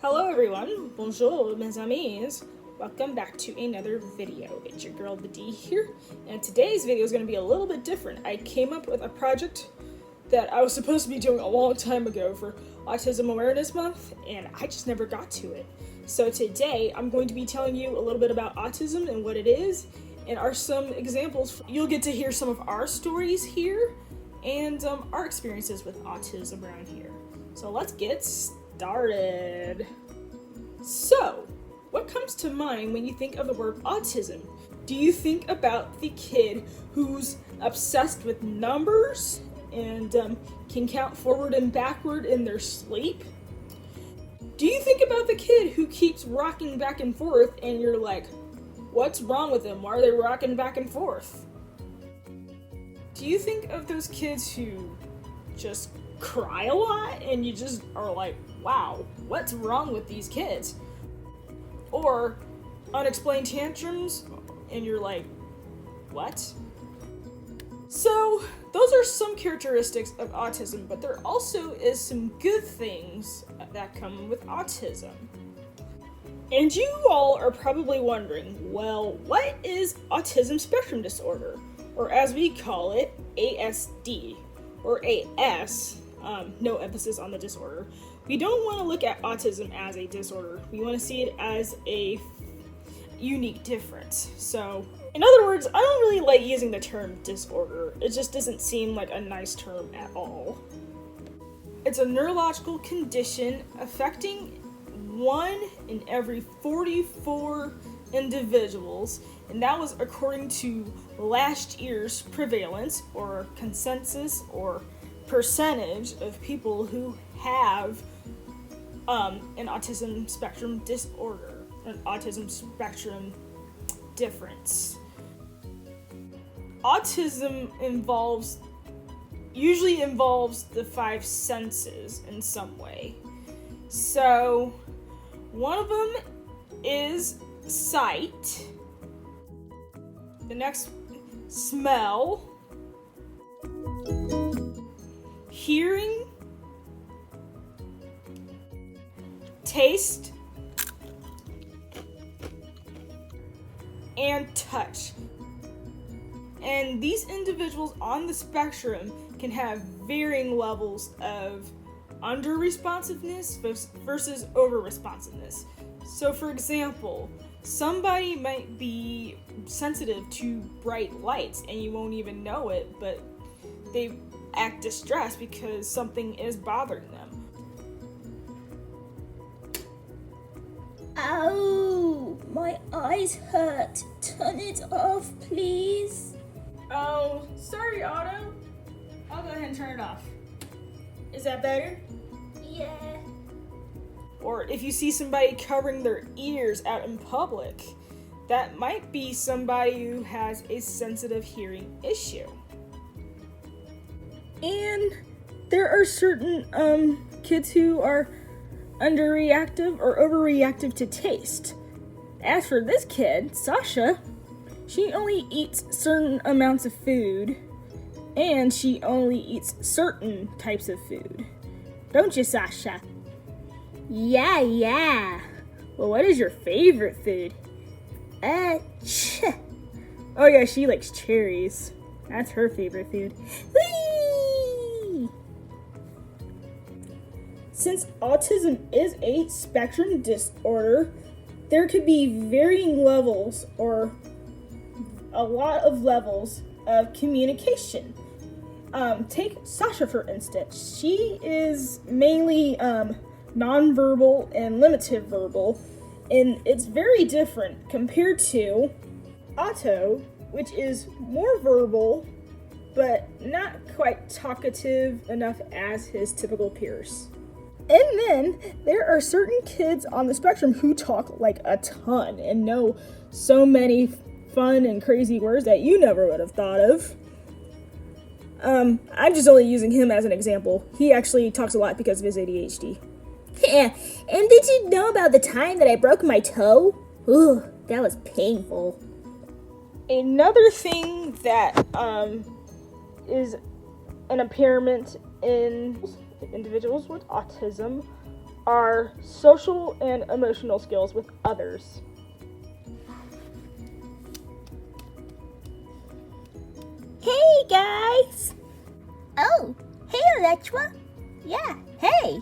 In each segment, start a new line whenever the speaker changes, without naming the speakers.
Hello everyone, bonjour mes amis. Welcome back to another video. It's your girl the D here, and today's video is going to be a little bit different. I came up with a project that I was supposed to be doing a long time ago for Autism Awareness Month, and I just never got to it. So today I'm going to be telling you a little bit about autism and what it is, and are some examples. You'll get to hear some of our stories here, and our experiences with autism around here. So let's get started. So, what comes to mind when you think of the word autism? Do you think about the kid who's obsessed with numbers and can count forward and backward in their sleep? Do you think about the kid who keeps rocking back and forth and you're like, what's wrong with them? Why are they rocking back and forth? Do you think of those kids who just cry a lot and you just are like, wow, what's wrong with these kids? Or unexplained tantrums and you're like, what? So those are some characteristics of autism, but there also is some good things that come with autism. And you all are probably wondering, well, what is autism spectrum disorder? Or as we call it, ASD, or AS, no emphasis on the disorder. We don't want to look at autism as a disorder. We want to see it as a unique difference. So, in other words, I don't really like using the term disorder. It just doesn't seem like a nice term at all. It's a neurological condition affecting 1 in every 44 individuals, and that was according to last year's prevalence or consensus or percentage of people who have an autism spectrum disorder, an autism spectrum difference. Autism usually involves the 5 senses in some way. So one of them is sight, the next smell, hearing, taste, and touch. And these individuals on the spectrum can have varying levels of under-responsiveness versus over-responsiveness. So for example, somebody might be sensitive to bright lights and you won't even know it, but they act distressed because something is bothering them.
Ow! My eyes hurt. Turn it off, please.
Oh, sorry, Otto. I'll go ahead and turn it off. Is that better?
Yeah.
Or if you see somebody covering their ears out in public, that might be somebody who has a sensitive hearing issue. And there are certain kids who are underreactive or overreactive to taste. As for this kid, Sasha, she only eats certain amounts of food, and she only eats certain types of food. Don't you, Sasha?
Yeah.
Well, what is your favorite food? Oh yeah, she likes cherries. That's her favorite food.
Whee!
Since autism is a spectrum disorder, there could be varying levels or a lot of levels of communication. Take Sasha for instance. She is mainly nonverbal and limited verbal, and it's very different compared to Otto, which is more verbal but not quite talkative enough as his typical peers. And then there are certain kids on the spectrum who talk like a ton and know so many fun and crazy words that you never would have thought of. I'm just only using him as an example. He actually talks a lot because of his ADHD.
Yeah, and did you know about the time that I broke my toe? Ooh, that was painful.
Another thing that is an impairment in individuals with autism are social and emotional skills with others.
Hey guys! Oh, hey Electra. Yeah, hey.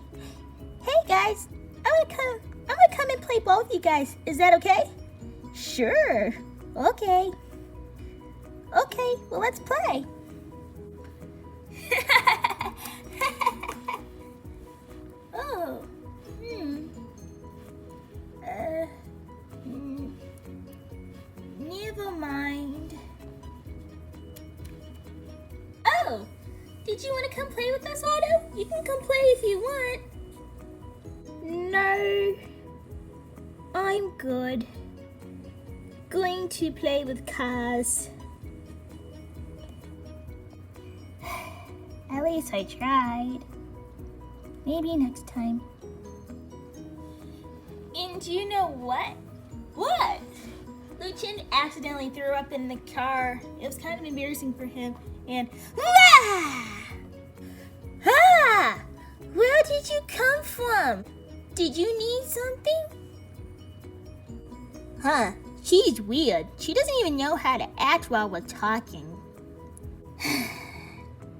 Hey guys, I'm gonna come and play ball with you guys. Is that okay? Sure. Okay. Okay, well let's play. Oh. Never mind. Oh, did you want to come play with us, Otto? You can come play if you want. No, I'm good. Going to play with cars. At least I tried. Maybe next time. And you know what? What? Lucien accidentally threw up in the car. It was kind of embarrassing for him. And where did you come from? Did you need something? Huh, she's weird. She doesn't even know how to act while we're talking.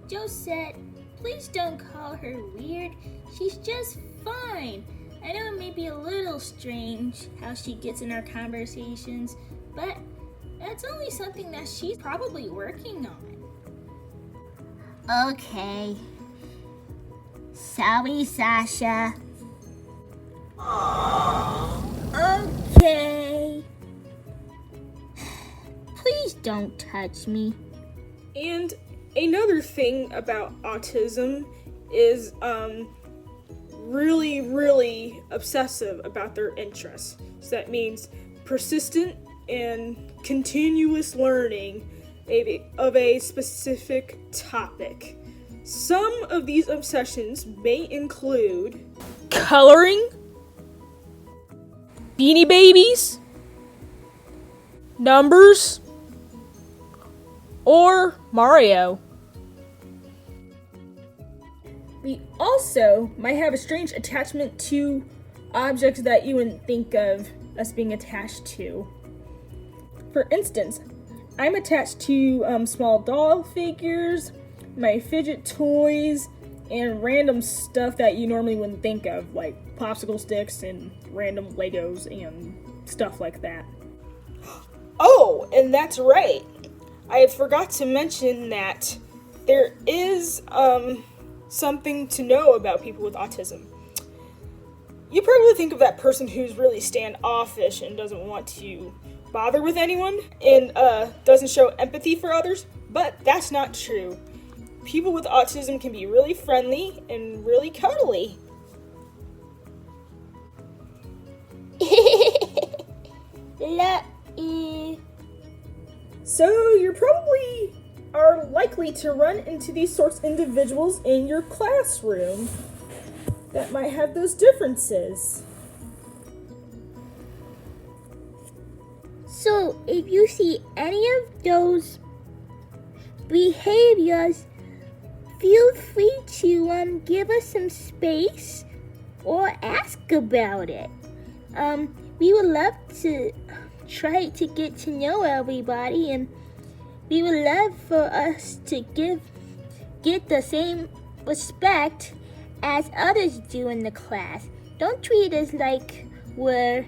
Josette, please don't call her weird. She's just fine. I know it may be a little strange how she gets in our conversations, but that's only something that she's probably working on. Okay. Sorry, Sasha. Okay. Please don't touch me.
And another thing about autism is really obsessive about their interests. So that means persistent and continuous learning of a specific topic. Some of these obsessions may include coloring, Beanie Babies, numbers, or Mario. We also might have a strange attachment to objects that you wouldn't think of us being attached to. For instance, I'm attached to small doll figures, my fidget toys, and random stuff that you normally wouldn't think of, like popsicle sticks and random Legos and stuff like that. Oh, and that's right. I forgot to mention that there is something to know about people with autism. You probably think of that person who's really standoffish and doesn't want to bother with anyone and doesn't show empathy for others, but that's not true. People with autism can be really friendly and really cuddly. So you probably are likely to run into these sorts of individuals in your classroom that might have those differences.
So if you see any of those behaviors, feel free to give us some space or ask about it. We would love to try to get to know everybody, and we would love for us to get the same respect as others do in the class. Don't treat us like we're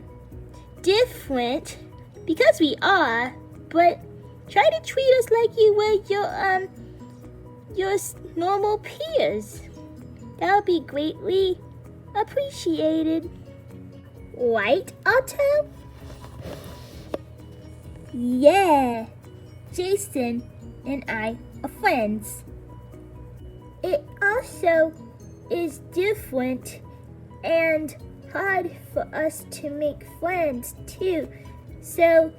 different, because we are, but try to treat us like you were your normal peers. That would be greatly appreciated. Right, Otto? Yeah, Jason and I are friends. It also is different and hard for us to make friends too. So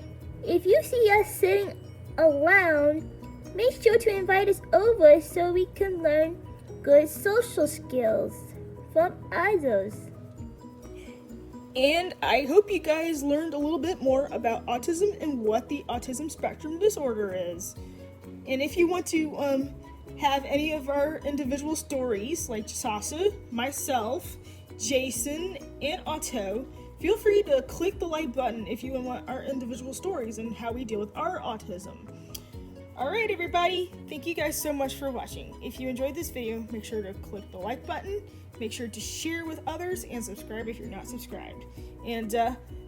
if you see us sitting around, make sure to invite us over so we can learn good social skills from others.
And I hope you guys learned a little bit more about autism and what the autism spectrum disorder is. And if you want to have any of our individual stories, like Sasha, myself, Jason, and Otto. Feel free to click the like button if you want our individual stories and how we deal with our autism. Alright everybody, thank you guys so much for watching. If you enjoyed this video, make sure to click the like button, make sure to share with others, and subscribe if you're not subscribed. And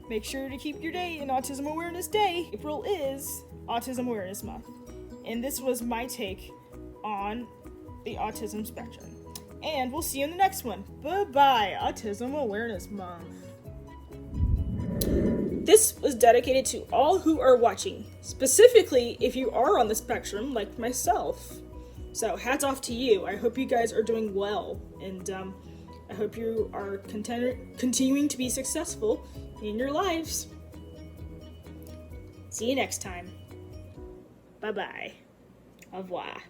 make sure to keep your day in Autism Awareness Day. April is Autism Awareness Month. And this was my take on the autism spectrum. And we'll see you in the next one. Bye-bye, Autism Awareness Month. This was dedicated to all who are watching, specifically if you are on the spectrum like myself. So hats off to you. I hope you guys are doing well, and I hope you are continuing to be successful in your lives. See you next time. Bye-bye. Au revoir.